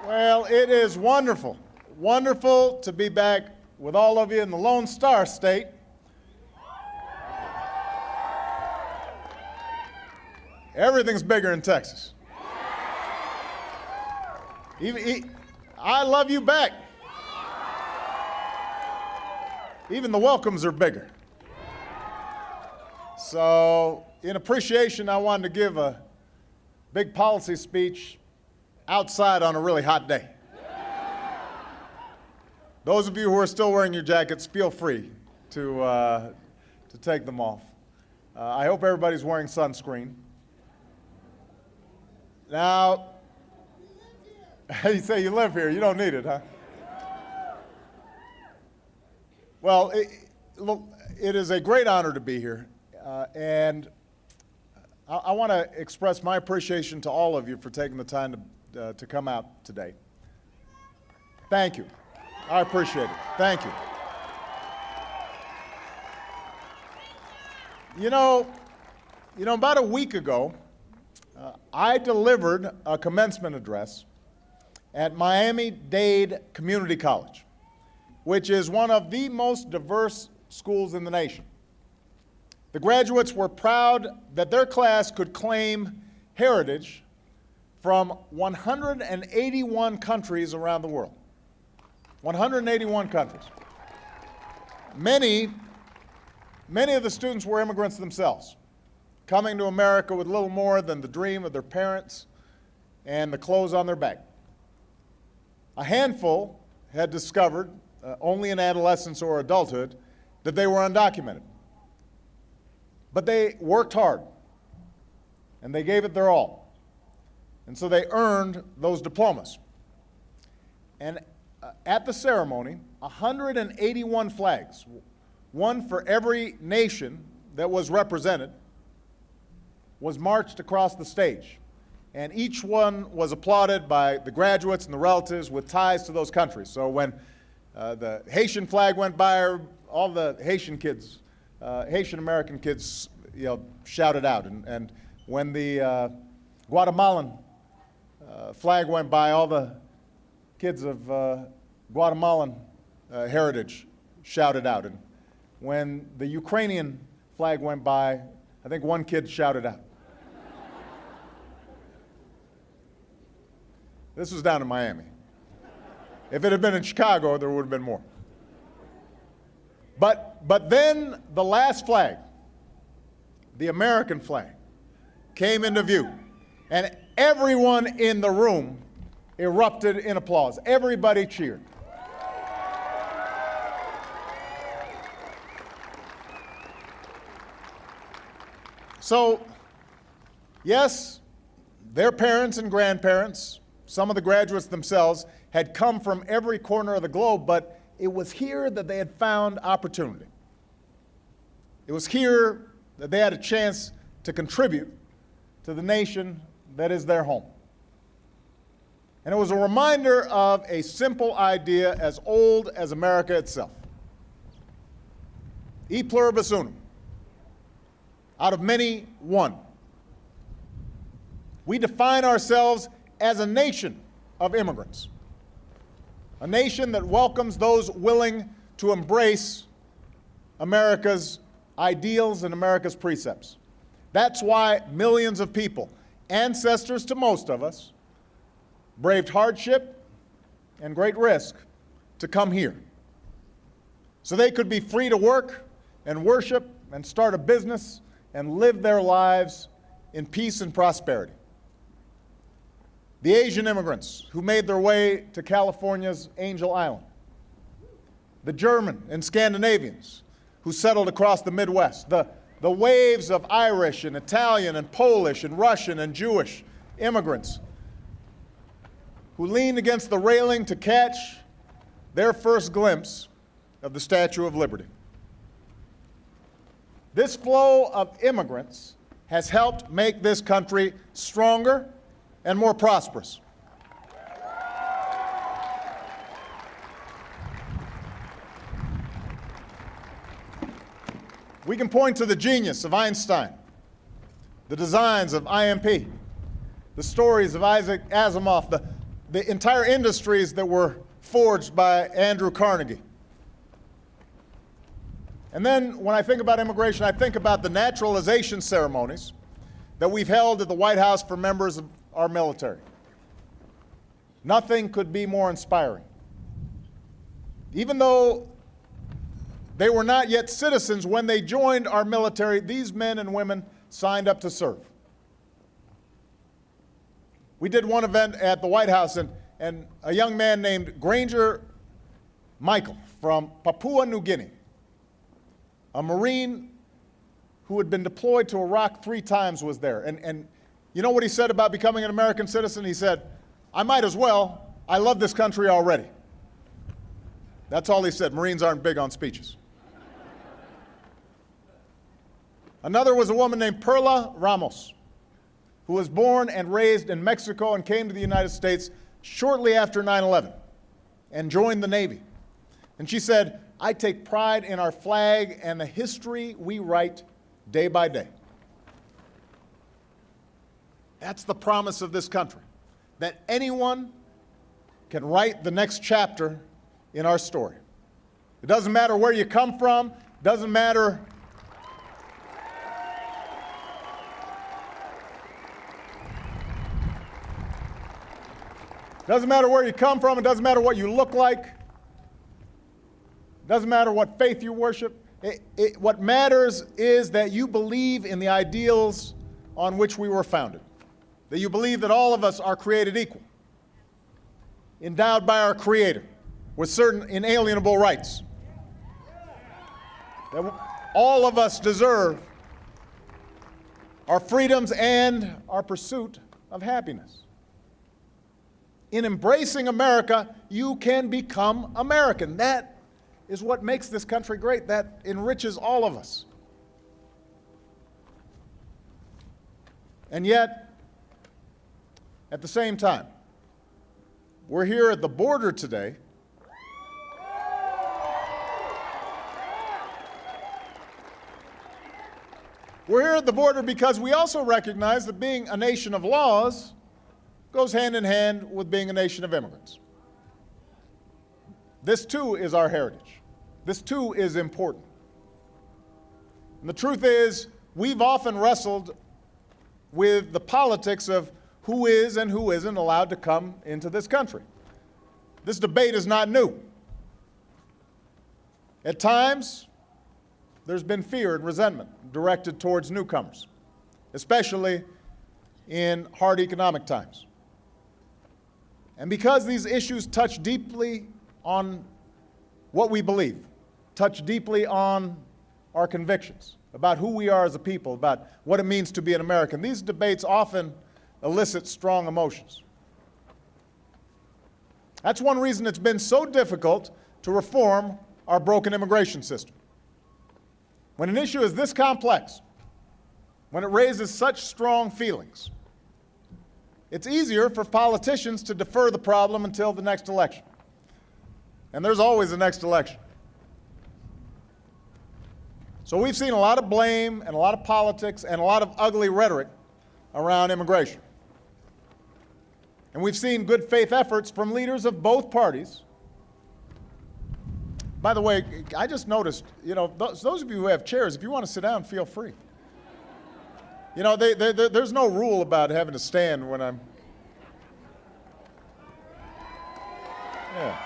Well, it is wonderful, wonderful to be back with all of you in the Lone Star State. Everything's bigger in Texas. I love you back. Even the welcomes are bigger. So, in appreciation, I wanted to give a big policy speech outside on a really hot day. Those of you who are still wearing your jackets, feel free to take them off. I hope everybody's wearing sunscreen. Now, you say you live here, you don't need it, huh? Well, it is a great honor to be here, and I want to express my appreciation to all of you for taking the time to come out today. Thank you. I appreciate it. Thank you. You know, about a week ago, I delivered a commencement address at Miami-Dade Community College, which is one of the most diverse schools in the nation. The graduates were proud that their class could claim heritage from 181 countries around the world. 181 countries. Many of the students were immigrants themselves, coming to America with little more than the dream of their parents and the clothes on their back. A handful had discovered, only in adolescence or adulthood, that they were undocumented. But they worked hard, and they gave it their all. And so they earned those diplomas. And at the ceremony, 181 flags, one for every nation that was represented, was marched across the stage. And each one was applauded by the graduates and the relatives with ties to those countries. So when the Haitian flag went by, all the Haitian kids, Haitian American kids, shouted out. And when the Guatemalan flag went by, all the kids of Guatemalan heritage shouted out. And when the Ukrainian flag went by, I think one kid shouted out. This was down in Miami. If it had been in Chicago, there would have been more. But then the last flag, the American flag, came into view. And everyone in the room erupted in applause. Everybody cheered. So, yes, their parents and grandparents, some of the graduates themselves, had come from every corner of the globe, but it was here that they had found opportunity. It was here that they had a chance to contribute to the nation that is their home. And it was a reminder of a simple idea as old as America itself. E pluribus unum. Out of many, one. We define ourselves as a nation of immigrants. A nation that welcomes those willing to embrace America's ideals and America's precepts. That's why millions of people, ancestors to most of us, braved hardship and great risk to come here, so they could be free to work and worship and start a business and live their lives in peace and prosperity. The Asian immigrants who made their way to California's Angel Island. The German and Scandinavians who settled across the Midwest. The waves of Irish and Italian and Polish and Russian and Jewish immigrants who leaned against the railing to catch their first glimpse of the Statue of Liberty. This flow of immigrants has helped make this country stronger and more prosperous. We can point to the genius of Einstein, the designs of IMP, the stories of Isaac Asimov, the entire industries that were forged by Andrew Carnegie. And then when I think about immigration, I think about the naturalization ceremonies that we've held at the White House for members of our military. Nothing could be more inspiring. Even though they were not yet citizens, when they joined our military, these men and women signed up to serve. We did one event at the White House, and a young man named Granger Michael from Papua New Guinea, a Marine who had been deployed to Iraq 3 times, was there. And you know what he said about becoming an American citizen? He said, "I might as well. I love this country already." That's all he said. Marines aren't big on speeches. Another was a woman named Perla Ramos, who was born and raised in Mexico and came to the United States shortly after 9/11 and joined the Navy. And she said, "I take pride in our flag and the history we write day by day." That's the promise of this country, that anyone can write the next chapter in our story. It doesn't matter where you come from, doesn't matter where you come from, it doesn't matter what you look like, it doesn't matter what faith you worship. What matters is that you believe in the ideals on which we were founded, that you believe that all of us are created equal, endowed by our Creator with certain inalienable rights, that all of us deserve our freedoms and our pursuit of happiness. In embracing America, you can become American. That is what makes this country great. That enriches all of us. And yet, at the same time, we're here at the border today because we also recognize that being a nation of laws goes hand in hand with being a nation of immigrants. This too is our heritage. This too is important. And the truth is, we've often wrestled with the politics of who is and who isn't allowed to come into this country. This debate is not new. At times, there's been fear and resentment directed towards newcomers, especially in hard economic times. And because these issues touch deeply on what we believe, touch deeply on our convictions about who we are as a people, about what it means to be an American, these debates often elicit strong emotions. That's one reason it's been so difficult to reform our broken immigration system. When an issue is this complex, when it raises such strong feelings, it's easier for politicians to defer the problem until the next election. And there's always a next election. So we've seen a lot of blame and a lot of politics and a lot of ugly rhetoric around immigration. And we've seen good faith efforts from leaders of both parties. By the way, I just noticed, those of you who have chairs, if you want to sit down, feel free. There's no rule about having to stand when I'm... Yeah.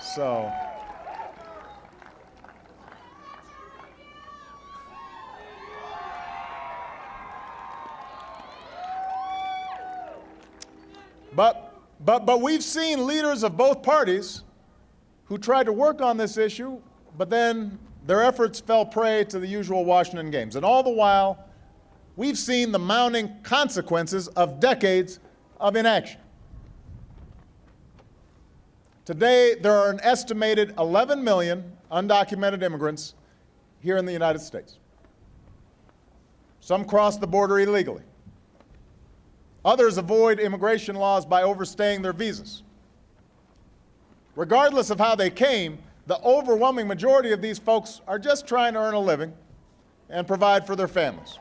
So... But we've seen leaders of both parties who tried to work on this issue, but then their efforts fell prey to the usual Washington games. And all the while, we've seen the mounting consequences of decades of inaction. Today, there are an estimated 11 million undocumented immigrants here in the United States. Some cross the border illegally. Others avoid immigration laws by overstaying their visas. Regardless of how they came, the overwhelming majority of these folks are just trying to earn a living and provide for their families.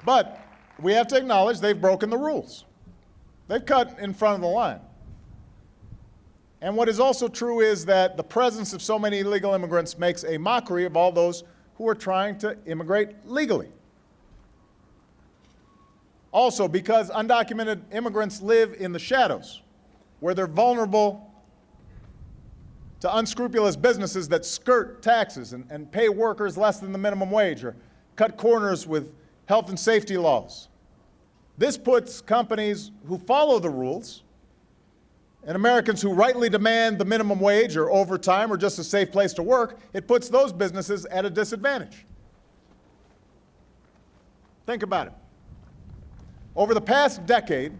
But we have to acknowledge they've broken the rules. They've cut in front of the line. And what is also true is that the presence of so many illegal immigrants makes a mockery of all those who are trying to immigrate legally. Also, because undocumented immigrants live in the shadows, where they're vulnerable to unscrupulous businesses that skirt taxes and pay workers less than the minimum wage or cut corners with health and safety laws. This puts companies who follow the rules and Americans who rightly demand the minimum wage or overtime or just a safe place to work, it puts those businesses at a disadvantage. Think about it. Over the past decade,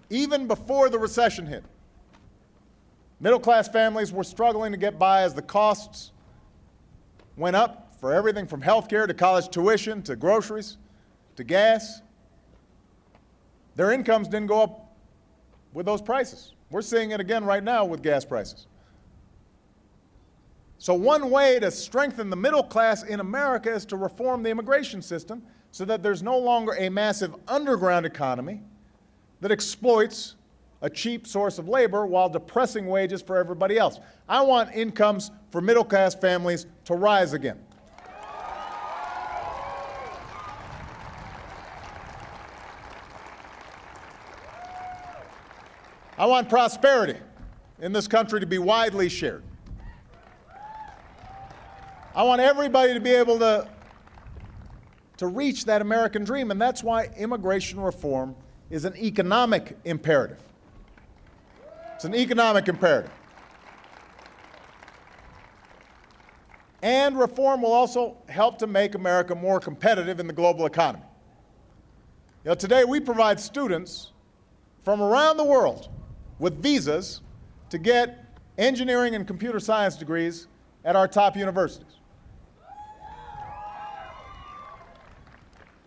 even before the recession hit, middle-class families were struggling to get by as the costs went up for everything from health care to college tuition to groceries to gas. Their incomes didn't go up with those prices. We're seeing it again right now with gas prices. So one way to strengthen the middle class in America is to reform the immigration system so that there's no longer a massive underground economy that exploits a cheap source of labor while depressing wages for everybody else. I want incomes for middle-class families to rise again. I want prosperity in this country to be widely shared. I want everybody to be able to reach that American dream, and that's why immigration reform is an economic imperative. It's an economic imperative. And reform will also help to make America more competitive in the global economy. You know, today we provide students from around the world with visas to get engineering and computer science degrees at our top universities.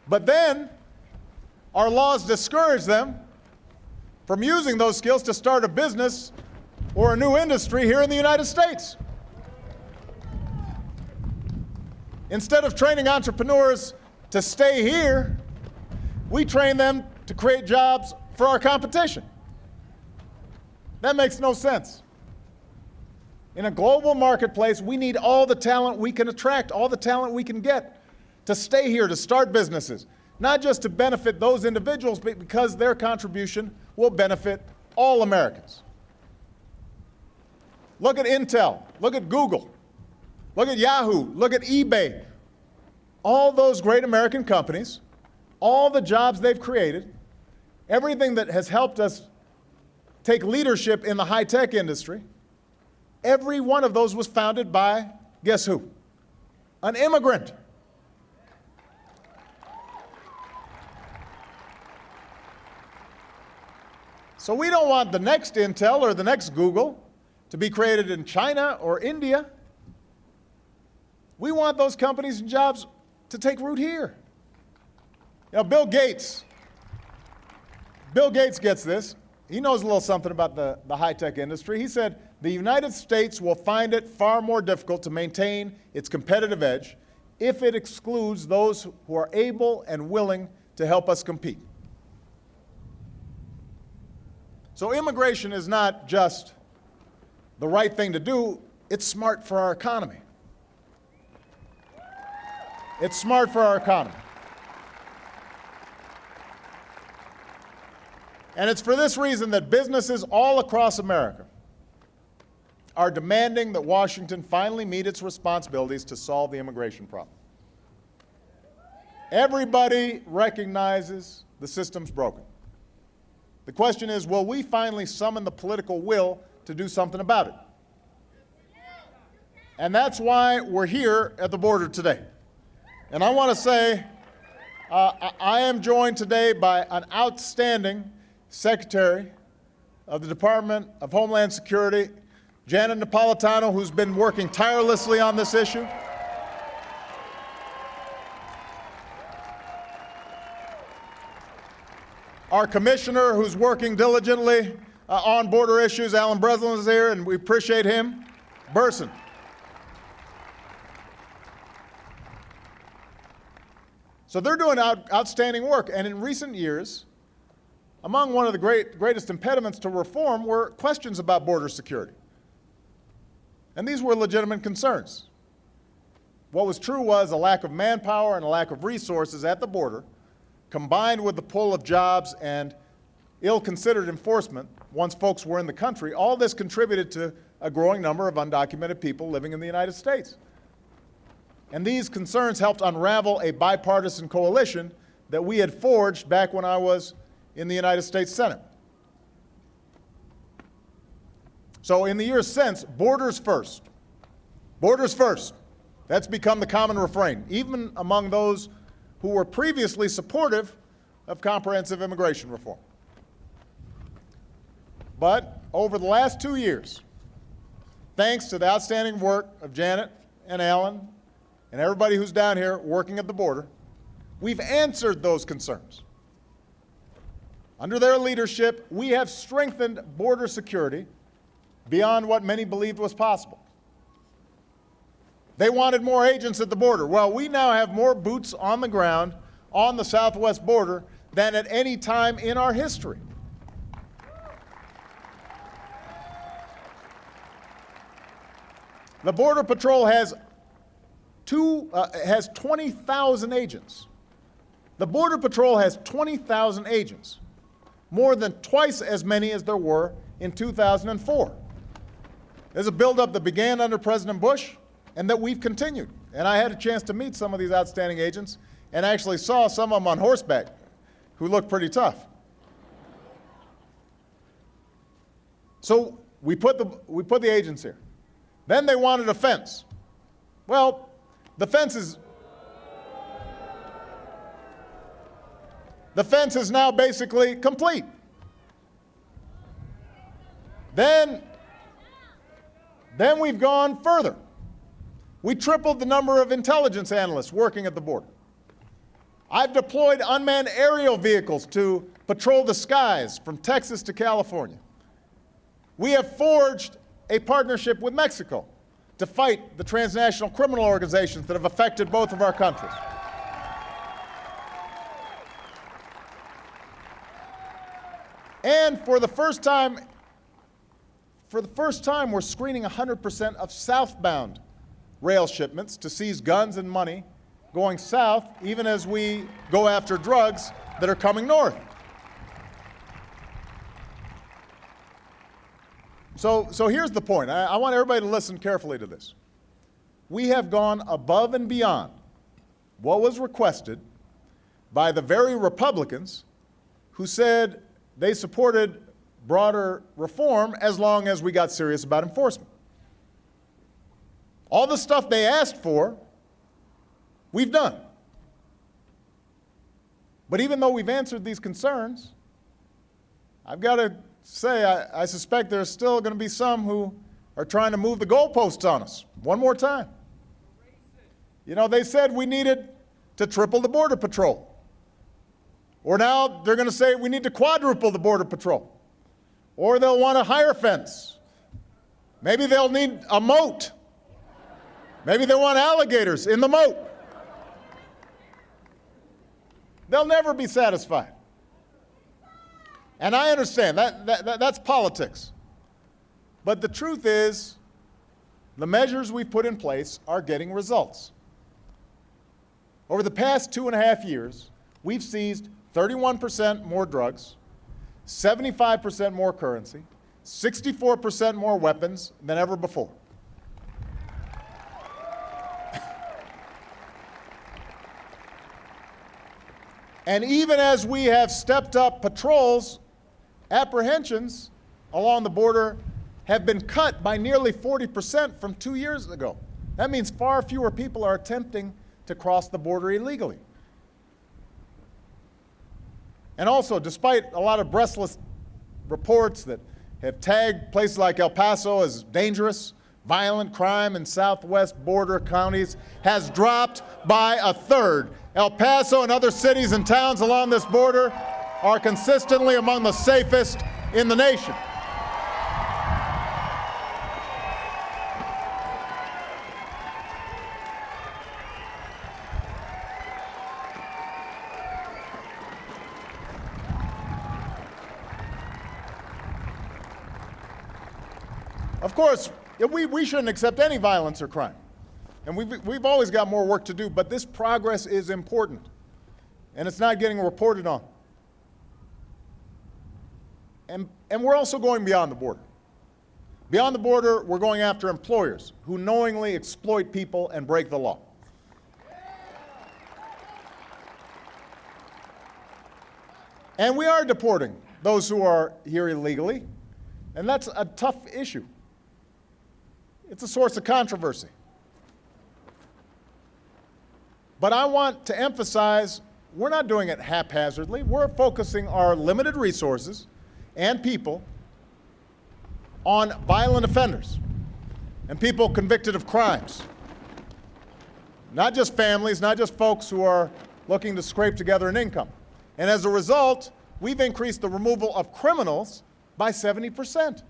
But then our laws discourage them from using those skills to start a business or a new industry here in the United States. Instead of training entrepreneurs to stay here, we train them to create jobs for our competition. That makes no sense. In a global marketplace, we need all the talent we can attract, all the talent we can get to stay here, to start businesses, not just to benefit those individuals, but because their contribution will benefit all Americans. Look at Intel, look at Google, look at Yahoo, look at eBay. All those great American companies, all the jobs they've created, everything that has helped us take leadership in the high-tech industry, every one of those was founded by, guess who? An immigrant. So we don't want the next Intel or the next Google to be created in China or India. We want those companies and jobs to take root here. You know, Bill Gates gets this. He knows a little something about the high-tech industry. He said, the United States will find it far more difficult to maintain its competitive edge if it excludes those who are able and willing to help us compete. So immigration is not just the right thing to do, it's smart for our economy. It's smart for our economy. And it's for this reason that businesses all across America are demanding that Washington finally meet its responsibilities to solve the immigration problem. Everybody recognizes the system's broken. The question is, will we finally summon the political will to do something about it? And that's why we're here at the border today. And I want to say, I am joined today by an outstanding Secretary of the Department of Homeland Security, Janet Napolitano, who's been working tirelessly on this issue. Our commissioner, who's working diligently on border issues, Alan Breslin, is here, and we appreciate him. Burson. So they're doing outstanding work. And in recent years, among one of the greatest impediments to reform were questions about border security. And these were legitimate concerns. What was true was a lack of manpower and a lack of resources at the border, combined with the pull of jobs and ill-considered enforcement once folks were in the country. All this contributed to a growing number of undocumented people living in the United States. And these concerns helped unravel a bipartisan coalition that we had forged back when I was in the United States Senate. So in the years since, borders first. Borders first. That's become the common refrain, even among those who were previously supportive of comprehensive immigration reform. But over the last 2 years, thanks to the outstanding work of Janet and Alan and everybody who's down here working at the border, we've answered those concerns. Under their leadership, we have strengthened border security beyond what many believed was possible. They wanted more agents at the border. Well, we now have more boots on the ground on the southwest border than at any time in our history. The Border Patrol has 20,000 agents. The Border Patrol has 20,000 agents, more than twice as many as there were in 2004. There's a buildup that began under President Bush and that we've continued. And I had a chance to meet some of these outstanding agents and actually saw some of them on horseback who looked pretty tough. So we put the agents here. Then they wanted a fence. Well, the fence is now basically complete. Then we've gone further. We tripled the number of intelligence analysts working at the border. I've deployed unmanned aerial vehicles to patrol the skies from Texas to California. We have forged a partnership with Mexico to fight the transnational criminal organizations that have affected both of our countries. And for the first time, we're screening 100% of southbound rail shipments to seize guns and money going south, even as we go after drugs that are coming north. So here's the point. I want everybody to listen carefully to this. We have gone above and beyond what was requested by the very Republicans who said they supported broader reform as long as we got serious about enforcement. All the stuff they asked for, we've done. But even though we've answered these concerns, I've got to say I suspect there's still going to be some who are trying to move the goalposts on us one more time. You know, they said we needed to triple the Border Patrol. Or now they're going to say we need to quadruple the Border Patrol. Or they'll want a higher fence. Maybe they'll need a moat. Maybe they want alligators in the moat. They'll never be satisfied. And I understand that's politics. But the truth is, the measures we've put in place are getting results. Over the past 2.5 years, we've seized 31% more drugs, 75% more currency, 64% more weapons than ever before. And even as we have stepped up patrols, apprehensions along the border have been cut by nearly 40% from 2 years ago. That means far fewer people are attempting to cross the border illegally. And also, despite a lot of breathless reports that have tagged places like El Paso as dangerous, violent crime in southwest border counties has dropped by a third. El Paso and other cities and towns along this border are consistently among the safest in the nation. Of course, we shouldn't accept any violence or crime. And we've always got more work to do, but this progress is important. And it's not getting reported on. And we're also going beyond the border. Beyond the border, we're going after employers who knowingly exploit people and break the law. And we are deporting those who are here illegally, and that's a tough issue. It's a source of controversy. But I want to emphasize, we're not doing it haphazardly. We're focusing our limited resources and people on violent offenders and people convicted of crimes. Not just families, not just folks who are looking to scrape together an income. And as a result, we've increased the removal of criminals by 70%.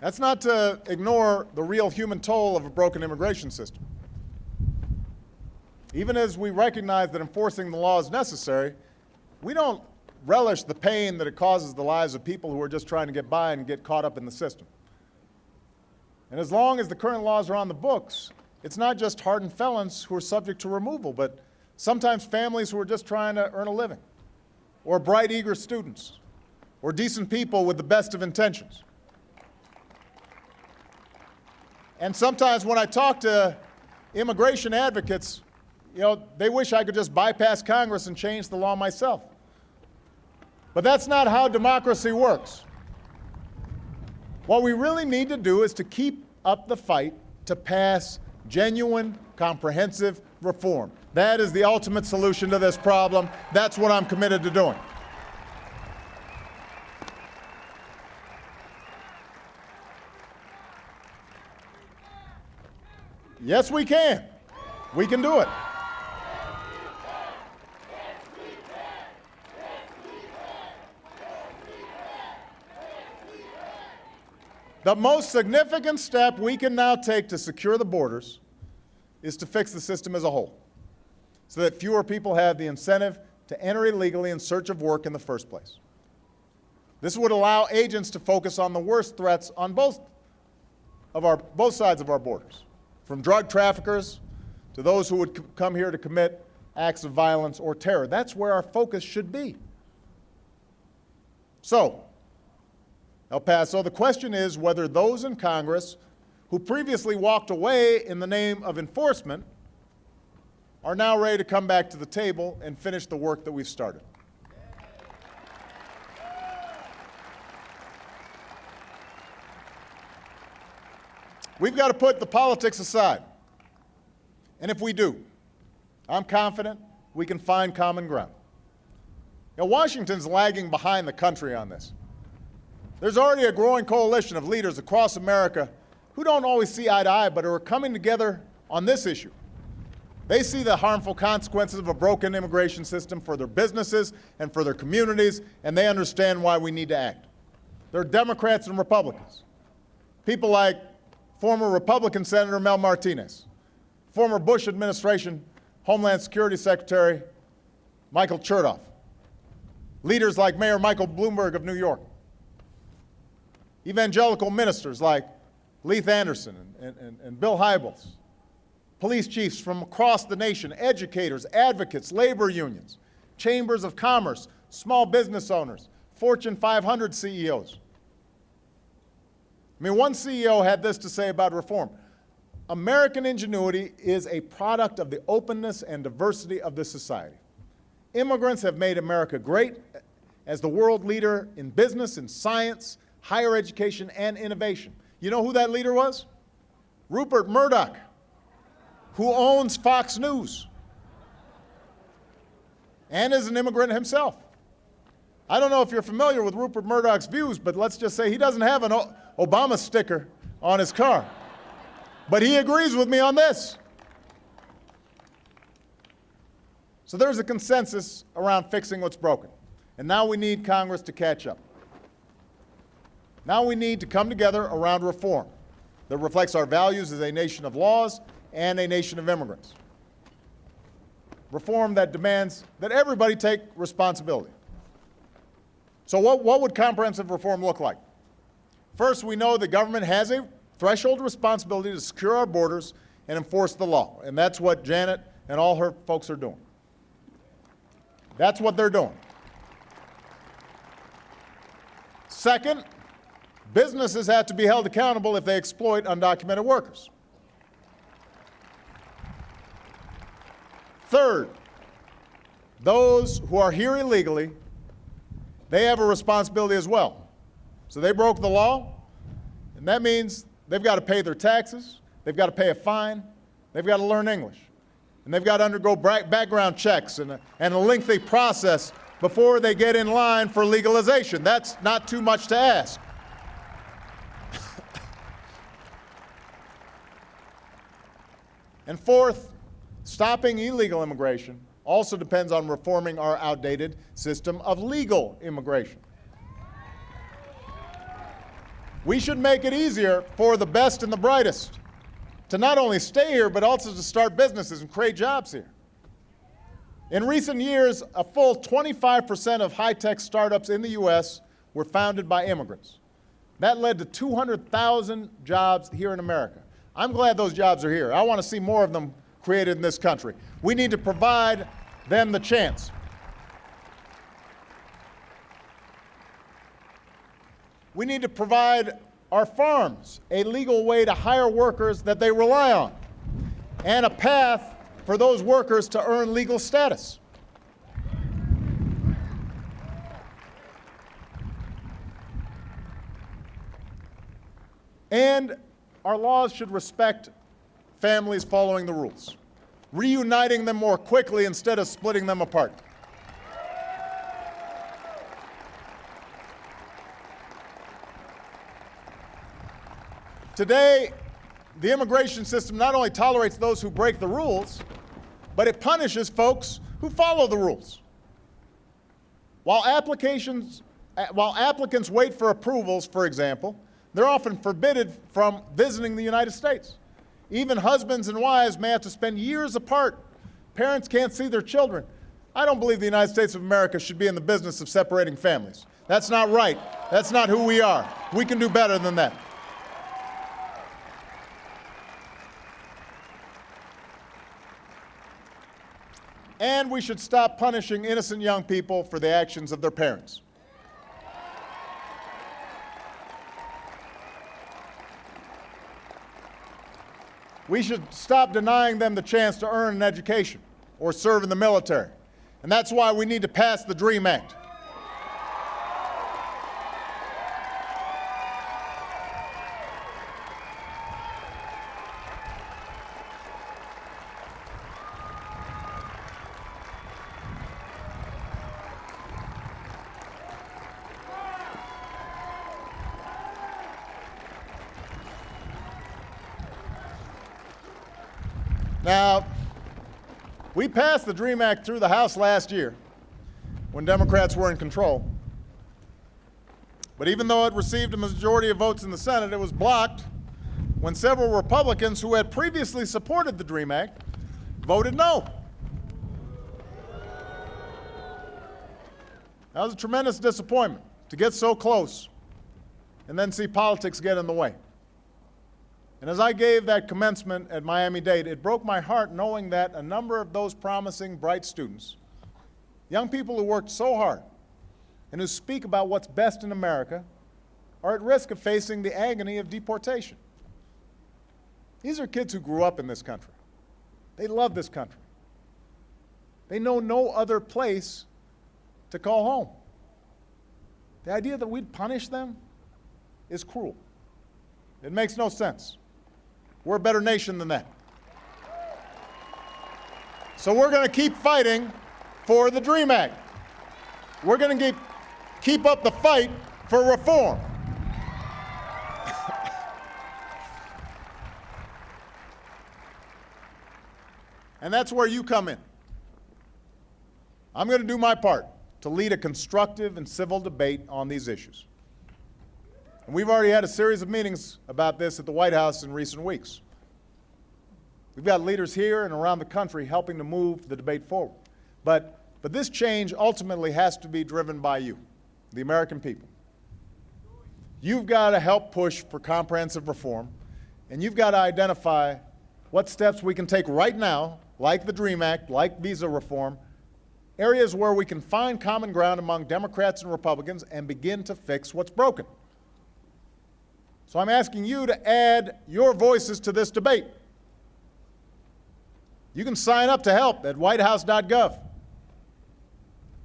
That's not to ignore the real human toll of a broken immigration system. Even as we recognize that enforcing the law is necessary, we don't relish the pain that it causes the lives of people who are just trying to get by and get caught up in the system. And as long as the current laws are on the books, it's not just hardened felons who are subject to removal, but sometimes families who are just trying to earn a living, or bright, eager students, or decent people with the best of intentions. And sometimes when I talk to immigration advocates, they wish I could just bypass Congress and change the law myself. But that's not how democracy works. What we really need to do is to keep up the fight to pass genuine, comprehensive reform. That is the ultimate solution to this problem. That's what I'm committed to doing. Yes, we can. We can do it. The most significant step we can now take to secure the borders is to fix the system as a whole, so that fewer people have the incentive to enter illegally in search of work in the first place. This would allow agents to focus on the worst threats on both sides of our borders, from drug traffickers to those who would come here to commit acts of violence or terror. That's where our focus should be. So, El Paso, the question is whether those in Congress who previously walked away in the name of enforcement are now ready to come back to the table and finish the work that we've started. We've got to put the politics aside. And if we do, I'm confident we can find common ground. Washington's lagging behind the country on this. There's already a growing coalition of leaders across America who don't always see eye to eye, but are coming together on this issue. They see the harmful consequences of a broken immigration system for their businesses and for their communities, and they understand why we need to act. There are Democrats and Republicans. People like former Republican Senator Mel Martinez, former Bush administration Homeland Security Secretary Michael Chertoff, leaders like Mayor Michael Bloomberg of New York, evangelical ministers like Leith Anderson and Bill Hybels, police chiefs from across the nation, educators, advocates, labor unions, chambers of commerce, small business owners, Fortune 500 CEOs. One CEO had this to say about reform. American ingenuity is a product of the openness and diversity of this society. Immigrants have made America great as the world leader in business, in science, higher education, and innovation. You know who that leader was? Rupert Murdoch, who owns Fox News and is an immigrant himself. I don't know if you're familiar with Rupert Murdoch's views, but let's just say he doesn't have an Obama sticker on his car. But he agrees with me on this. So there's a consensus around fixing what's broken. And now we need Congress to catch up. Now we need to come together around reform that reflects our values as a nation of laws and a nation of immigrants. reform that demands that everybody take responsibility. So what would comprehensive reform look like? First, we know the government has a threshold responsibility to secure our borders and enforce the law, and that's what Janet and all her folks are doing. That's what they're doing. Second, businesses have to be held accountable if they exploit undocumented workers. Third, those who are here illegally, they have a responsibility as well. So they broke the law, and that means they've got to pay their taxes, they've got to pay a fine, they've got to learn English, and they've got to undergo background checks and a lengthy process before they get in line for legalization. That's not too much to ask. And fourth, stopping illegal immigration also depends on reforming our outdated system of legal immigration. We should make it easier for the best and the brightest to not only stay here, but also to start businesses and create jobs here. In recent years, a full 25% of high-tech startups in the U.S. were founded by immigrants. That led to 200,000 jobs here in America. I'm glad those jobs are here. I want to see more of them created in this country. We need to provide them the chance. We need to provide our farms a legal way to hire workers that they rely on, and a path for those workers to earn legal status. And our laws should respect families following the rules, reuniting them more quickly instead of splitting them apart. Today, the immigration system not only tolerates those who break the rules, but it punishes folks who follow the rules. While applicants wait for approvals, for example, they're often forbidden from visiting the United States. Even husbands and wives may have to spend years apart. Parents can't see their children. I don't believe the United States of America should be in the business of separating families. That's not right. That's not who we are. We can do better than that. And we should stop punishing innocent young people for the actions of their parents. We should stop denying them the chance to earn an education or serve in the military. And that's why we need to pass the DREAM Act. Now, we passed the DREAM Act through the House last year when Democrats were in control. But even though it received a majority of votes in the Senate, it was blocked when several Republicans who had previously supported the DREAM Act voted no. That was a tremendous disappointment to get so close and then see politics get in the way. And as I gave that commencement at Miami-Dade, it broke my heart knowing that a number of those promising, bright students, young people who worked so hard and who speak about what's best in America, are at risk of facing the agony of deportation. These are kids who grew up in this country. They love this country. They know no other place to call home. The idea that we'd punish them is cruel. It makes no sense. We're a better nation than that. So we're going to keep fighting for the DREAM Act. We're going to keep up the fight for reform. And that's where you come in. I'm going to do my part to lead a constructive and civil debate on these issues. And we've already had a series of meetings about this at the White House in recent weeks. We've got leaders here and around the country helping to move the debate forward. But this change ultimately has to be driven by you, the American people. You've got to help push for comprehensive reform, and you've got to identify what steps we can take right now, like the DREAM Act, like visa reform, areas where we can find common ground among Democrats and Republicans and begin to fix what's broken. So I'm asking you to add your voices to this debate. You can sign up to help at whitehouse.gov.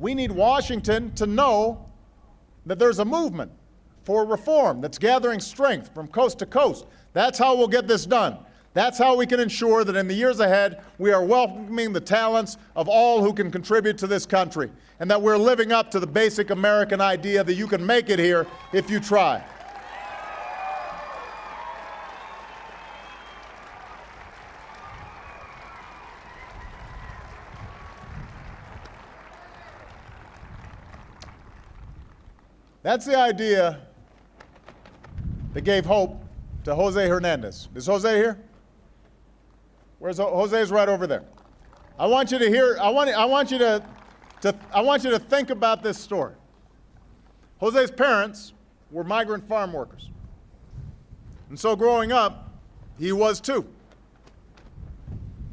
We need Washington to know that there's a movement for reform that's gathering strength from coast to coast. That's how we'll get this done. That's how we can ensure that in the years ahead, we are welcoming the talents of all who can contribute to this country, and that we're living up to the basic American idea that you can make it here if you try. That's the idea that gave hope to Jose Hernandez. Is Jose here? Where's Jose's right over there. I want you to hear, I want you to think about this story. Jose's parents were migrant farm workers. And so growing up, he was too.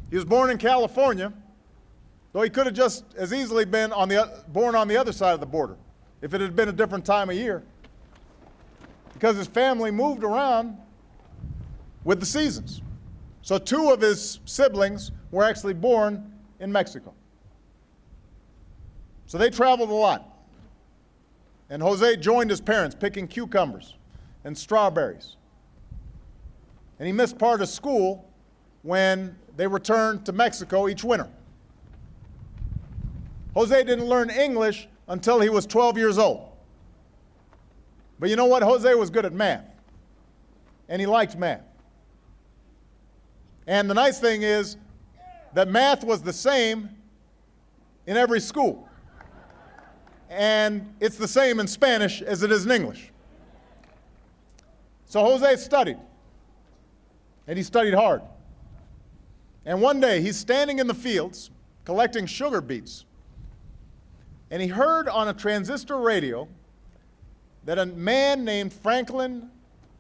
He was born in California, though he could have just as easily been born on the other side of the border if it had been a different time of year, because his family moved around with the seasons. So 2 of his siblings were actually born in Mexico. So they traveled a lot. And Jose joined his parents picking cucumbers and strawberries. And he missed part of school when they returned to Mexico each winter. Jose didn't learn English until he was 12 years old. But you know what? Jose was good at math, and he liked math. And the nice thing is that math was the same in every school. And it's the same in Spanish as it is in English. So Jose studied, and he studied hard. And one day, he's standing in the fields collecting sugar beets, and he heard on a transistor radio that a man named Franklin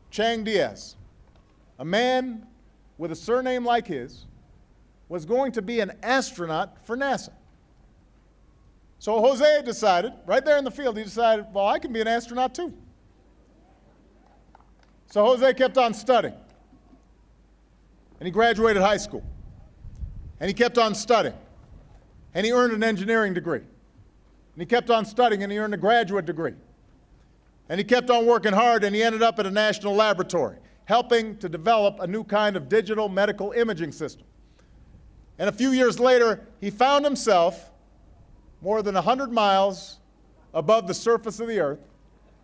Chang Diaz, a man with a surname like his, was going to be an astronaut for NASA. So Jose decided, right there in the field, he decided, well, I can be an astronaut too. So Jose kept on studying, and he graduated high school, and he kept on studying, and he earned an engineering degree. And he kept on studying, and he earned a graduate degree. And he kept on working hard, and he ended up at a national laboratory, helping to develop a new kind of digital medical imaging system. And a few years later, he found himself more than 100 miles above the surface of the Earth,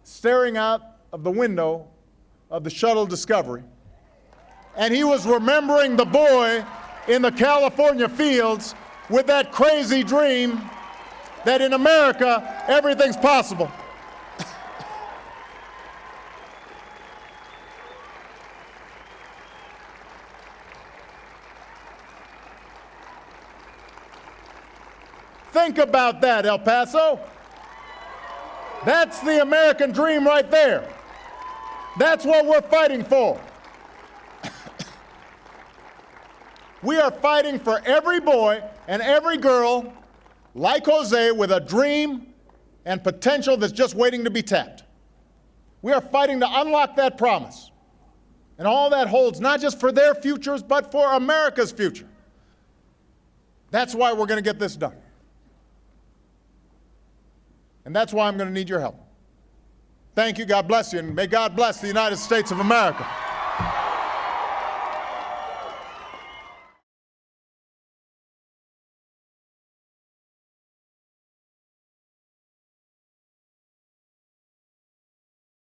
staring out of the window of the shuttle Discovery. And he was remembering the boy in the California fields with that crazy dream that in America, everything's possible. Think about that, El Paso. That's the American dream right there. That's what we're fighting for. We are fighting for every boy and every girl like Jose with a dream and potential that's just waiting to be tapped. We are fighting to unlock that promise. And all that holds not just for their futures, but for America's future. That's why we're going to get this done. And that's why I'm going to need your help. Thank you. God bless you. And may God bless the United States of America.